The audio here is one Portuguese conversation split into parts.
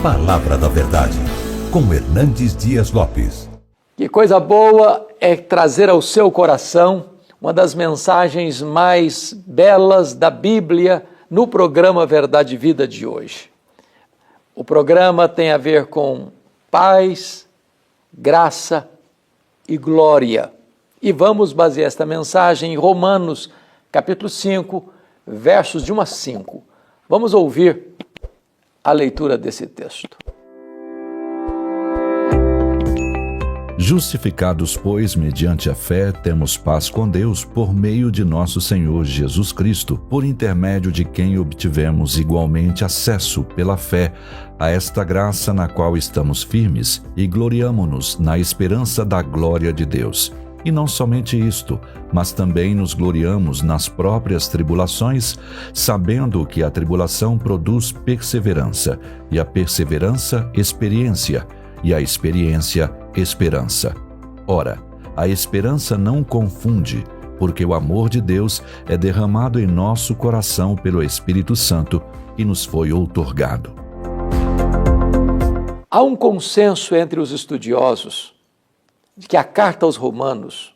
Palavra da Verdade, com Hernandes Dias Lopes. Que coisa boa é trazer ao seu coração uma das mensagens mais belas da Bíblia no programa Verdade e Vida de hoje. O programa tem a ver com paz, graça e glória. E vamos basear esta mensagem em Romanos, capítulo 5, versos de 1 a 5. Vamos ouvir a leitura desse texto. Justificados, pois, mediante a fé, temos paz com Deus por meio de nosso Senhor Jesus Cristo, por intermédio de quem obtivemos igualmente acesso pela fé a esta graça na qual estamos firmes e gloriamo-nos na esperança da glória de Deus. E não somente isto, mas também nos gloriamos nas próprias tribulações, sabendo que a tribulação produz perseverança, e a perseverança, experiência, e a experiência, esperança. Ora, a esperança não confunde, porque o amor de Deus é derramado em nosso coração pelo Espírito Santo que nos foi outorgado. Há um consenso entre os estudiosos de que a carta aos Romanos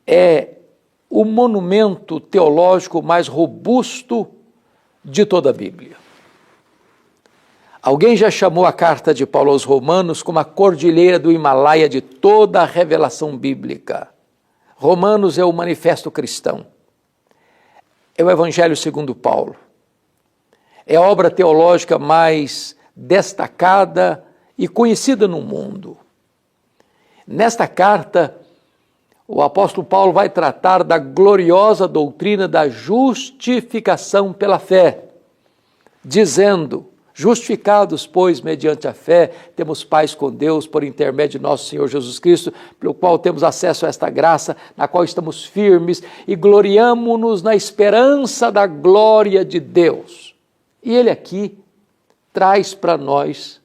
é o monumento teológico mais robusto de toda a Bíblia. Alguém já chamou a carta de Paulo aos Romanos como a cordilheira do Himalaia de toda a revelação bíblica. Romanos é o manifesto cristão. É o Evangelho segundo Paulo. É a obra teológica mais destacada e conhecida no mundo. Nesta carta, o apóstolo Paulo vai tratar da gloriosa doutrina da justificação pela fé, dizendo: justificados, pois, mediante a fé, temos paz com Deus por intermédio de nosso Senhor Jesus Cristo, pelo qual temos acesso a esta graça, na qual estamos firmes e gloriamo-nos na esperança da glória de Deus. E ele aqui traz para nós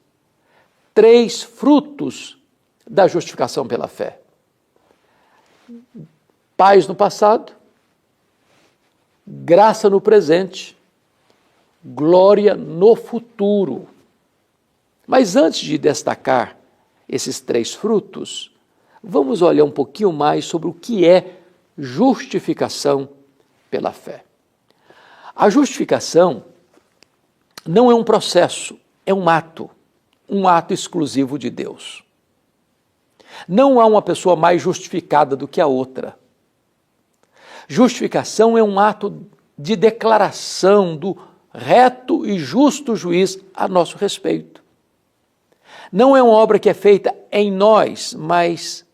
3 frutos da justificação pela fé: paz no passado, graça no presente, glória no futuro. Mas antes de destacar esses 3 frutos, vamos olhar um pouquinho mais sobre o que é justificação pela fé. A justificação não é um processo, é um ato exclusivo de Deus. Não há uma pessoa mais justificada do que a outra. Justificação é um ato de declaração do reto e justo juiz a nosso respeito. Não é uma obra que é feita em nós, mas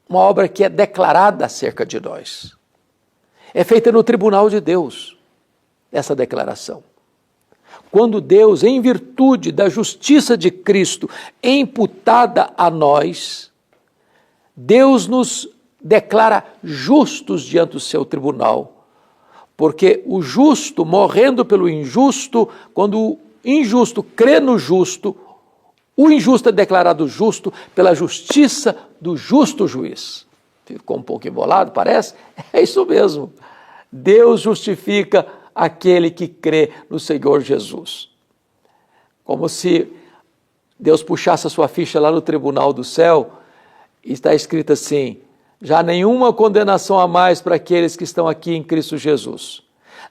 uma obra que é declarada acerca de nós. É feita no tribunal de Deus, essa declaração. Quando Deus, em virtude da justiça de Cristo, é imputada a nós, Deus nos declara justos diante do seu tribunal, porque o justo, morrendo pelo injusto, quando o injusto crê no justo, o injusto é declarado justo pela justiça do justo juiz. Ficou um pouco embolado, parece? É isso mesmo. Deus justifica aquele que crê no Senhor Jesus. Como se Deus puxasse a sua ficha lá no tribunal do céu e está escrito assim: já nenhuma condenação a mais para aqueles que estão aqui em Cristo Jesus.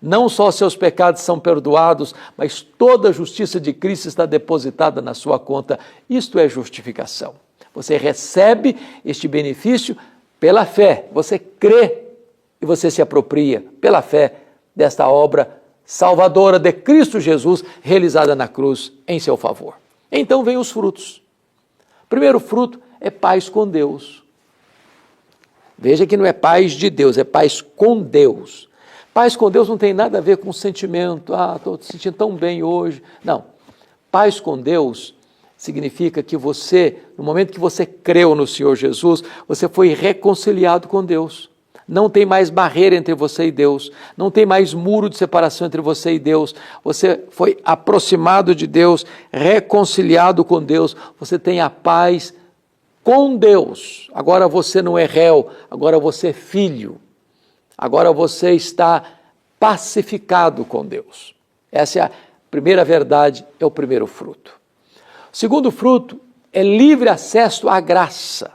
Não só seus pecados são perdoados, mas toda a justiça de Cristo está depositada na sua conta. Isto é justificação. Você recebe este benefício pela fé. Você crê e você se apropria pela fé desta obra salvadora de Cristo Jesus, realizada na cruz em seu favor. Então vem os frutos. O primeiro fruto é paz com Deus. Veja que não é paz de Deus, é paz com Deus. Paz com Deus não tem nada a ver com sentimento, estou me sentindo tão bem hoje. Não, paz com Deus significa que você, no momento que você creu no Senhor Jesus, você foi reconciliado com Deus. Não tem mais barreira entre você e Deus, não tem mais muro de separação entre você e Deus. Você foi aproximado de Deus, reconciliado com Deus, você tem a paz com Deus. Agora você não é réu, agora você é filho. Agora você está pacificado com Deus. Essa é primeira verdade é o primeiro fruto. O segundo fruto é livre acesso à graça.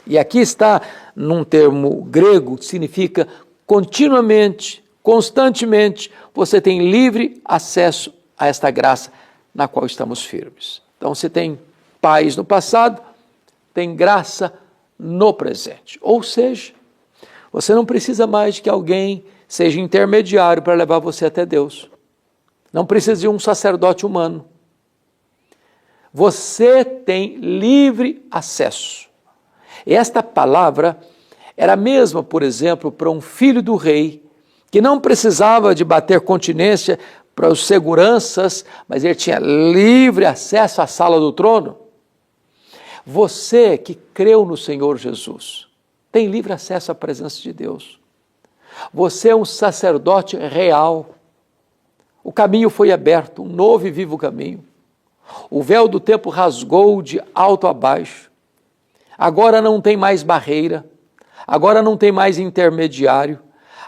E aqui está num termo grego que significa continuamente, constantemente, você tem livre acesso a esta graça na qual estamos firmes. Então você tem paz no passado, tem graça no presente. Ou seja, você não precisa mais de que alguém seja intermediário para levar você até Deus. Não precisa de um sacerdote humano. Você tem livre acesso. Esta palavra era a mesma, por exemplo, para um filho do rei, que não precisava de bater continência para os seguranças, mas ele tinha livre acesso à sala do trono. Você que creu no Senhor Jesus, tem livre acesso à presença de Deus. Você é um sacerdote real. O caminho foi aberto, um novo e vivo caminho. O véu do templo rasgou de alto a baixo. Agora não tem mais barreira. Agora não tem mais intermediário.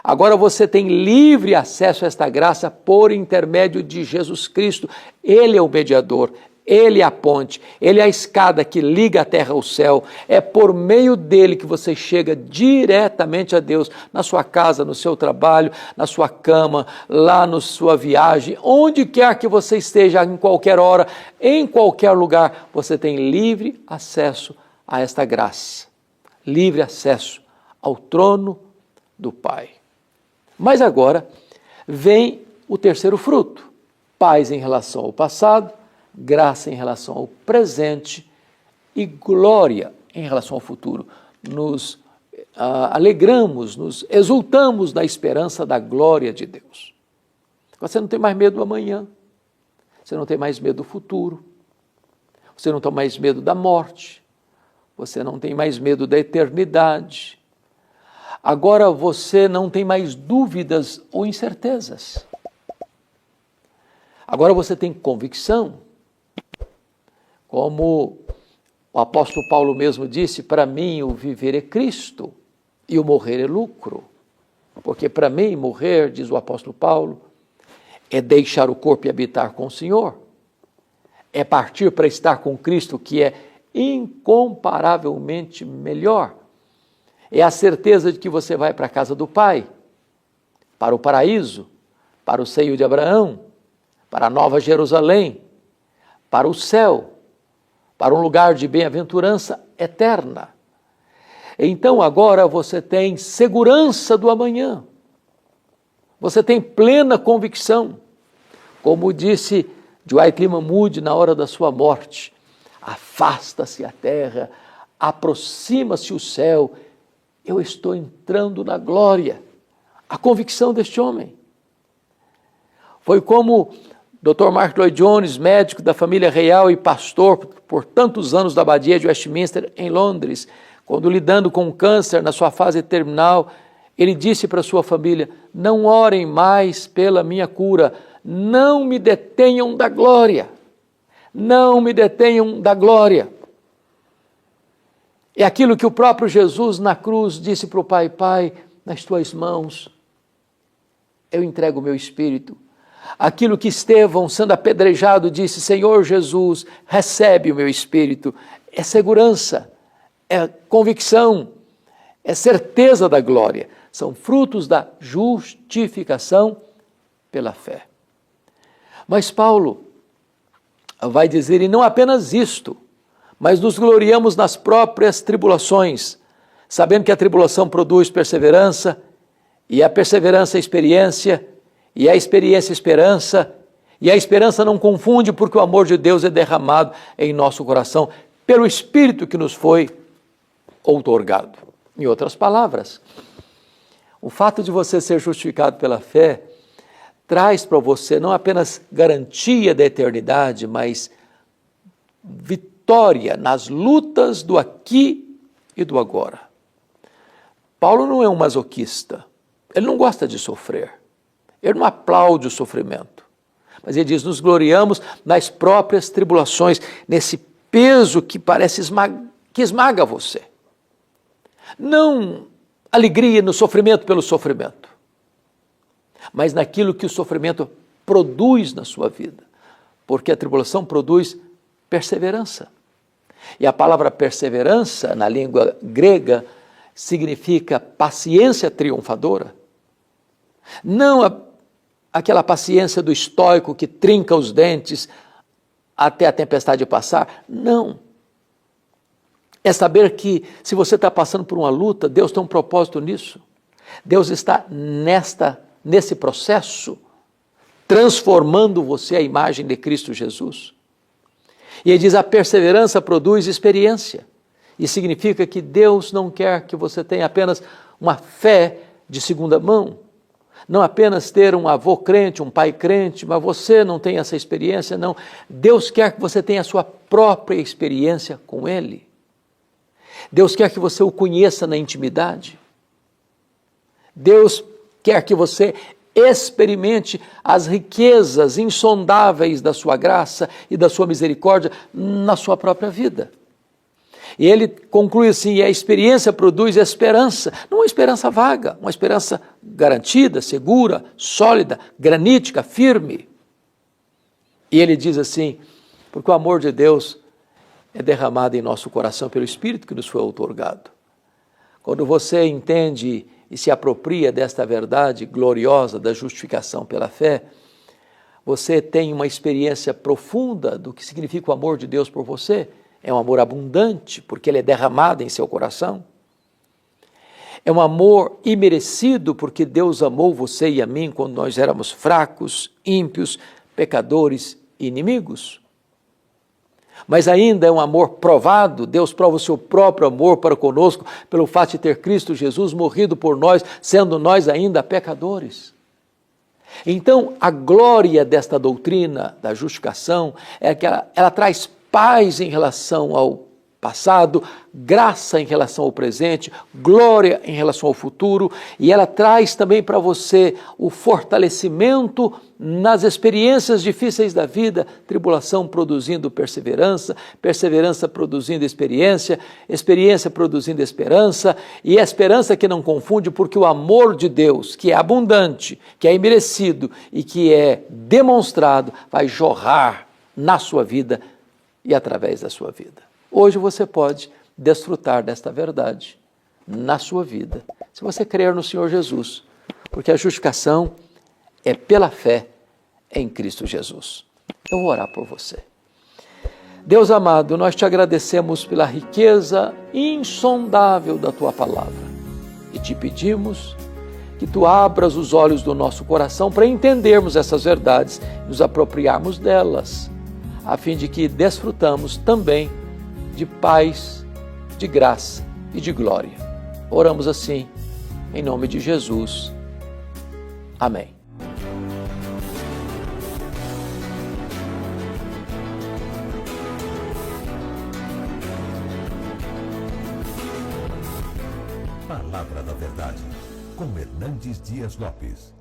Agora você tem livre acesso a esta graça por intermédio de Jesus Cristo. Ele é o mediador. Ele é a ponte, Ele é a escada que liga a terra ao céu. É por meio dele que você chega diretamente a Deus, na sua casa, no seu trabalho, na sua cama, lá na sua viagem, onde quer que você esteja, em qualquer hora, em qualquer lugar, você tem livre acesso a esta graça, livre acesso ao trono do Pai. Mas agora vem o terceiro fruto, paz em relação ao passado, graça em relação ao presente e glória em relação ao futuro. Nos alegramos, nos exultamos na esperança da glória de Deus. Você não tem mais medo do amanhã, você não tem mais medo do futuro, você não tem mais medo da morte, você não tem mais medo da eternidade. Agora você não tem mais dúvidas ou incertezas. Agora você tem convicção. Como o apóstolo Paulo mesmo disse, para mim o viver é Cristo e o morrer é lucro. Porque para mim morrer, diz o apóstolo Paulo, é deixar o corpo e habitar com o Senhor. É partir para estar com Cristo, que é incomparavelmente melhor. É a certeza de que você vai para a casa do Pai, para o paraíso, para o seio de Abraão, para a Nova Jerusalém, para o céu, para um lugar de bem-aventurança eterna. Então agora você tem segurança do amanhã. Você tem plena convicção. Como disse Dwight Lyman Moody na hora da sua morte, afasta-se a terra, aproxima-se o céu, eu estou entrando na glória. A convicção deste homem. Foi como Dr. Mark Lloyd Jones, médico da família real e pastor por tantos anos da abadia de Westminster, em Londres, quando lidando com câncer na sua fase terminal, ele disse para sua família, não orem mais pela minha cura, não me detenham da glória, não me detenham da glória. É aquilo que o próprio Jesus na cruz disse para o Pai, Pai, nas tuas mãos eu entrego o meu espírito. Aquilo que Estevão, sendo apedrejado, disse, Senhor Jesus, recebe o meu espírito. É segurança, é convicção, é certeza da glória. São frutos da justificação pela fé. Mas Paulo vai dizer, e não apenas isto, mas nos gloriamos nas próprias tribulações, sabendo que a tribulação produz perseverança, e a perseverança experiência, e a experiência esperança, e a esperança não confunde, porque o amor de Deus é derramado em nosso coração, pelo Espírito que nos foi outorgado. Em outras palavras, o fato de você ser justificado pela fé traz para você não apenas garantia da eternidade, mas vitória nas lutas do aqui e do agora. Paulo não é um masoquista, ele não gosta de sofrer, ele não aplaude o sofrimento, mas ele diz, nos gloriamos nas próprias tribulações, nesse peso que parece que esmaga você. Não alegria no sofrimento pelo sofrimento, mas naquilo que o sofrimento produz na sua vida, porque a tribulação produz perseverança. E a palavra perseverança, na língua grega, significa paciência triunfadora. Não aquela paciência do estoico que trinca os dentes até a tempestade passar. Não. É saber que se você está passando por uma luta, Deus tem um propósito nisso. Deus está nesse processo transformando você à imagem de Cristo Jesus. E ele diz, a perseverança produz experiência. E significa que Deus não quer que você tenha apenas uma fé de segunda mão, não apenas ter um avô crente, um pai crente, mas você não tem essa experiência, não. Deus quer que você tenha a sua própria experiência com Ele. Deus quer que você o conheça na intimidade. Deus quer que você experimente as riquezas insondáveis da sua graça e da sua misericórdia na sua própria vida. E ele conclui assim, a experiência produz esperança, não uma esperança vaga, uma esperança garantida, segura, sólida, granítica, firme. E ele diz assim, porque o amor de Deus é derramado em nosso coração pelo Espírito que nos foi outorgado. Quando você entende e se apropria desta verdade gloriosa da justificação pela fé, você tem uma experiência profunda do que significa o amor de Deus por você. É um amor abundante, porque ele é derramado em seu coração. É um amor imerecido, porque Deus amou você e a mim quando nós éramos fracos, ímpios, pecadores e inimigos. Mas ainda é um amor provado. Deus prova o seu próprio amor para conosco pelo fato de ter Cristo Jesus morrido por nós, sendo nós ainda pecadores. Então, a glória desta doutrina da justificação é que ela traz paz em relação ao passado, graça em relação ao presente, glória em relação ao futuro, e ela traz também para você o fortalecimento nas experiências difíceis da vida, tribulação produzindo perseverança, perseverança produzindo experiência, experiência produzindo esperança, e a esperança que não confunde, porque o amor de Deus, que é abundante, que é imerecido e que é demonstrado, vai jorrar na sua vida e através da sua vida. Hoje você pode desfrutar desta verdade na sua vida, se você crer no Senhor Jesus, porque a justificação é pela fé em Cristo Jesus. Eu vou orar por você. Deus amado, nós te agradecemos pela riqueza insondável da tua palavra e te pedimos que tu abras os olhos do nosso coração para entendermos essas verdades e nos apropriarmos delas, a fim de que desfrutamos também de paz, de graça e de glória. Oramos assim, em nome de Jesus. Amém. Palavra da Verdade, com Hernandes Dias Lopes.